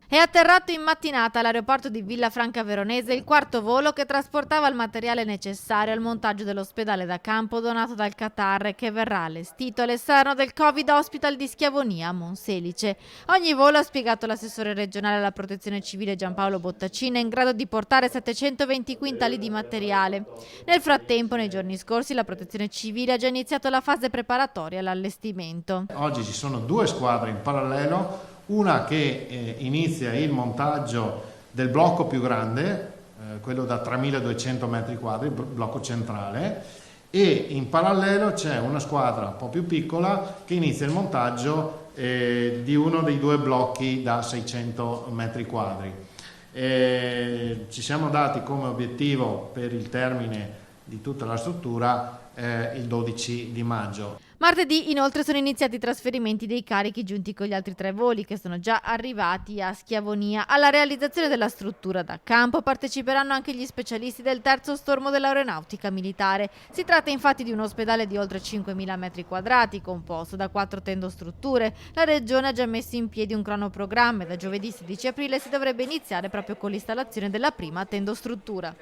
È atterrato in mattinata all'aeroporto di Villafranca Veronese il quarto volo che trasportava il materiale necessario al montaggio dell'ospedale da campo donato dal Qatar, che verrà allestito all'esterno del Covid Hospital di Schiavonia a Monselice. Ogni volo, ha spiegato l'assessore regionale alla protezione civile Giampaolo Bottacina, è in grado di portare 720 quintali di materiale. Nel frattempo, nei giorni scorsi, la protezione civile ha già iniziato la fase preparatoria all'allestimento. Oggi ci sono due squadre in parallelo, una che inizia il montaggio del blocco più grande, quello da 3200 metri quadri, il blocco centrale, e in parallelo c'è una squadra un po' più piccola che inizia il montaggio di uno dei due blocchi da 600 metri quadri. Ci siamo dati come obiettivo per il termine di tutta la struttura il 12 di maggio. Martedì inoltre sono iniziati i trasferimenti dei carichi giunti con gli altri 3 voli che sono già arrivati a Schiavonia. Alla realizzazione della struttura da campo parteciperanno anche gli specialisti del terzo stormo dell'aeronautica militare. Si tratta infatti di un ospedale di oltre 5.000 metri quadrati composto da 4 tendostrutture. La Regione ha già messo in piedi un cronoprogramma e da giovedì 16 aprile si dovrebbe iniziare proprio con l'installazione della prima tendostruttura.